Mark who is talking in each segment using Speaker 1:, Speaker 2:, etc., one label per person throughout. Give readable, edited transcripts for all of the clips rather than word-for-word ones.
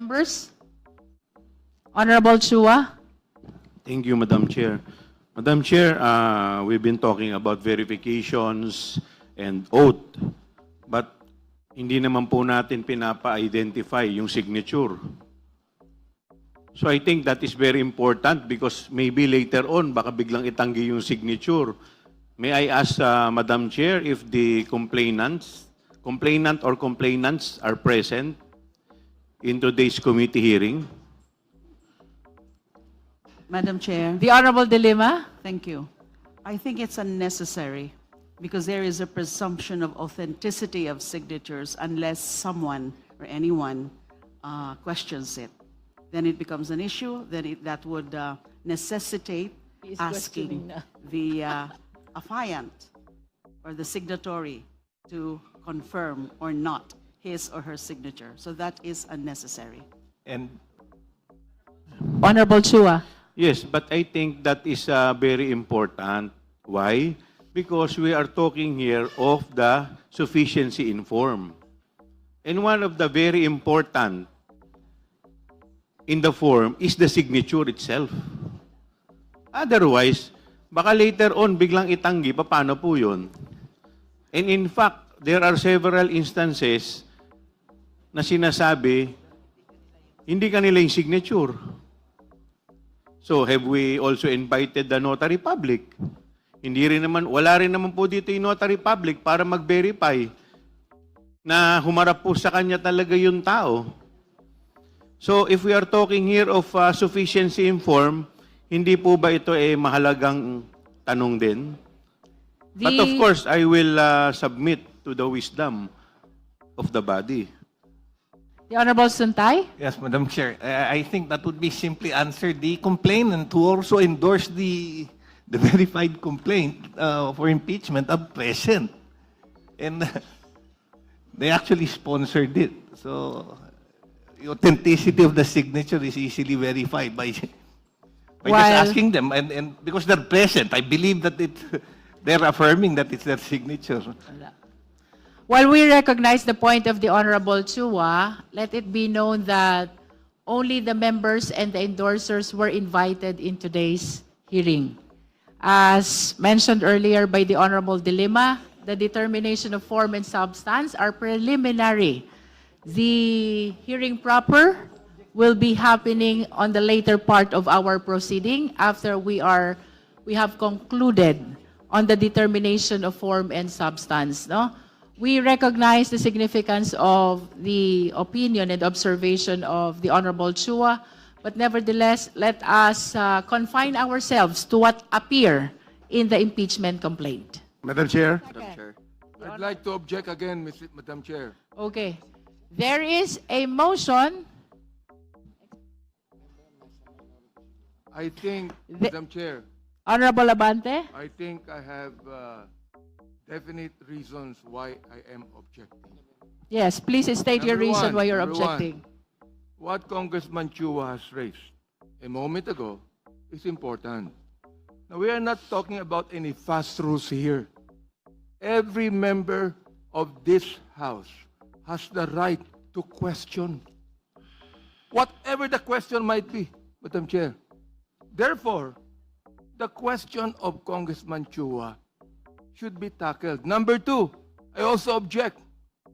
Speaker 1: Members? Honorable Chua?
Speaker 2: Thank you, Madam Chair. Madam Chair, we've been talking about verifications and oath, but hindi naman po natin pinapa-identify yung signature. So I think that is very important because maybe later on, baka biglang itanggi yung signature. May I ask, Madam Chair, if the complainant or complainants are present in today's committee hearing?
Speaker 3: Madam Chair,
Speaker 1: The Honorable De Lima?
Speaker 3: thank you. I think it's unnecessary because there is a presumption of authenticity of signatures unless someone or anyone questions it. Then it becomes an issue, that would necessitate
Speaker 1: He is
Speaker 3: asking
Speaker 1: questioning na.
Speaker 3: the affiant or the signatory to confirm or not his or her signature. So that is unnecessary.
Speaker 4: And
Speaker 1: Honorable Chua?
Speaker 2: Yes, but I think that is very important. Why? Because we are talking here of the sufficiency in form. And one of the very important in the form is the signature itself. Otherwise, baka later on biglang itanggi, paano po yun? And in fact, there are several instances na sinasabi, hindi kanila yung signature. So, have we also invited the notary public? Hindi rin naman, wala rin naman po dito yung notary public para mag-verify na humarap po sa kanya talaga yung tao. So, if we are talking here of sufficiency in form, hindi po ba ito mahalagang tanong din? But of course, I will submit to the wisdom of the body.
Speaker 1: The Honorable Suntay?
Speaker 4: yes, Madam Chair, I think that would be simply answer the complainant who also endorsed the verified complaint for impeachment of present. And they actually sponsored it. So, the authenticity of the signature is easily verified by just asking them. And because they're present, I believe that they're affirming that it's their signature.
Speaker 1: While we recognize the point of the Honorable Chua, let it be known that only the members and the endorsers were invited in today's hearing. As mentioned earlier by the Honorable De Lima, the determination of form and substance are preliminary. The hearing proper will be happening on the later part of our proceeding after we have concluded on the determination of form and substance. No? We recognize the significance of the opinion and observation of the Honorable Chua, but nevertheless, let us confine ourselves to what appear in the impeachment complaint.
Speaker 5: Madam Chair.
Speaker 6: I'd like to object again, Madam Chair.
Speaker 1: Okay. There is a motion.
Speaker 6: I think, Madam Chair,
Speaker 1: Honorable Abante?
Speaker 6: I think I have definite reasons why I am objecting.
Speaker 1: Yes, please state your
Speaker 6: Number
Speaker 1: reason
Speaker 6: one,
Speaker 1: why you're
Speaker 6: number one.
Speaker 1: objecting.
Speaker 6: What Congressman Chua has raised a moment ago is important. Now, we are not talking about any fast rules here. Every member of this House has the right to question whatever the question might be, Madam Chair. Therefore, the question of Congressman Chua should be tackled. Number two, I also object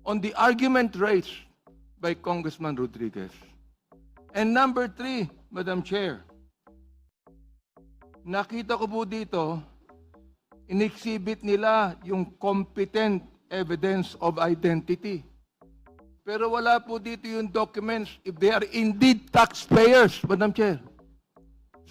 Speaker 6: on the argument raised by Congressman Rodriguez. And number three, Madam Chair, nakita ko po dito, in-exhibit nila yung competent evidence of identity. Pero wala po dito yung documents if they are indeed taxpayers, Madam Chair.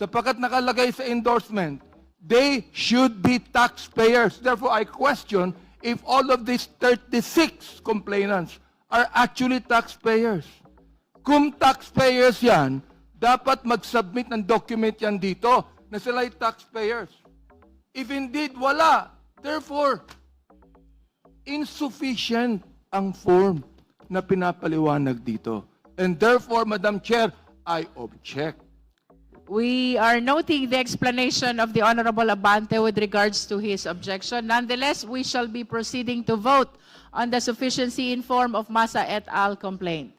Speaker 6: Sapagkat nakalagay sa endorsement, they should be taxpayers. Therefore, I question if all of these 36 complainants are actually taxpayers. Kung taxpayers yan, dapat mag-submit ng document yan dito na sila ay taxpayers. If indeed wala, therefore, insufficient ang form na pinapaliwanag dito. And therefore, Madam Chair, I object.
Speaker 1: We are noting the explanation of the Honorable Abante with regards to his objection. Nonetheless, we shall be proceeding to vote on the sufficiency in form of Masa et al. Complaint.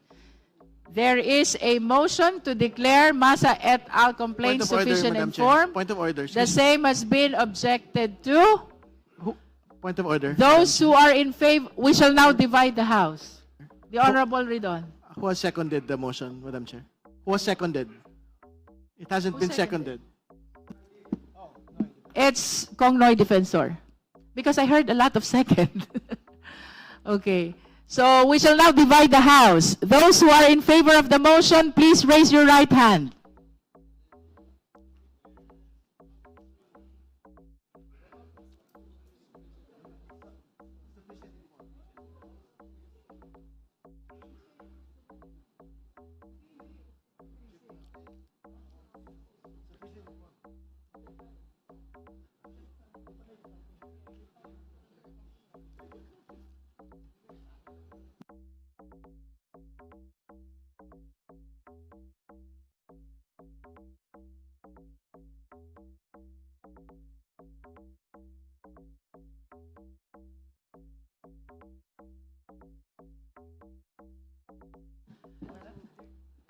Speaker 1: There is a motion to declare Masa et al. Complaint
Speaker 5: Point of order,
Speaker 1: sufficient
Speaker 5: Madam
Speaker 1: and
Speaker 5: Chair.
Speaker 1: form.
Speaker 5: Point of order.
Speaker 1: The
Speaker 5: Excuse me.
Speaker 1: same has been objected to.
Speaker 5: Point of order.
Speaker 1: Those who are in favor, we shall now divide the House. The Honorable Ridon.
Speaker 5: Who has seconded the motion, Madam Chair? Who has seconded? It hasn't been seconded.
Speaker 1: It's Kong Noy Defensor. Because I heard a lot of second. Okay. So we shall now divide the House. Those who are in favor of the motion, please raise your right hand.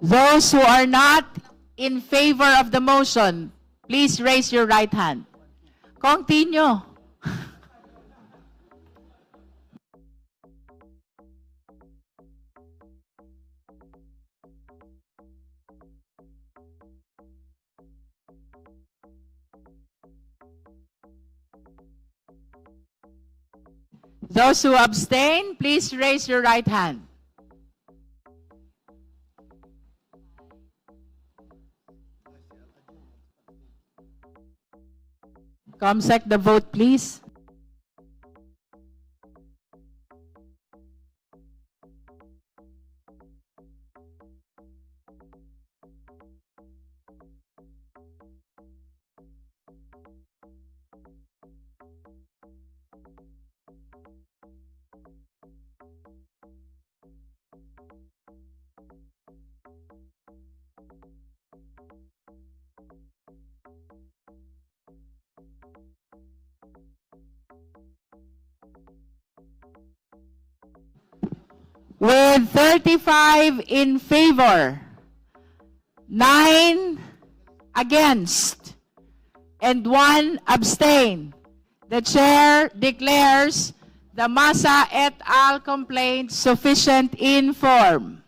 Speaker 1: Those who are not in favor of the motion, please raise your right hand. Kong Tinyo. Those who abstain, please raise your right hand. Comsec, the vote, please. With 35 in favor, 9 against, and 1 abstain, the chair declares the Masa et al. Complaint sufficient in form.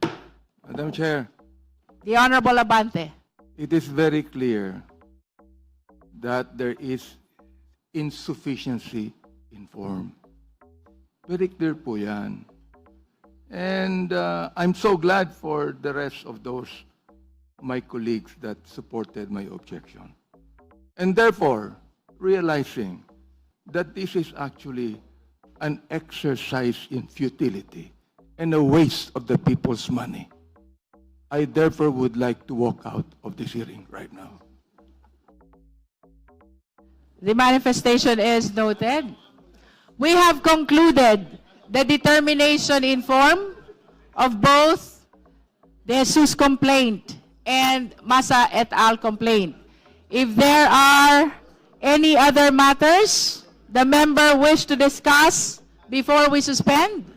Speaker 6: Madam Chair,
Speaker 1: The Honorable Abante.
Speaker 6: it is very clear that there is insufficiency in form. Very clear po yan. And I'm so glad for the rest of those, my colleagues, that supported my objection. And therefore, realizing that this is actually an exercise in futility and a waste of the people's money, I therefore would like to walk out of this hearing right now.
Speaker 1: The manifestation is noted. We have concluded the determination in form of both the Jesus complaint and Masa et al. Complaint. If there are any other matters the member wish to discuss before we suspend?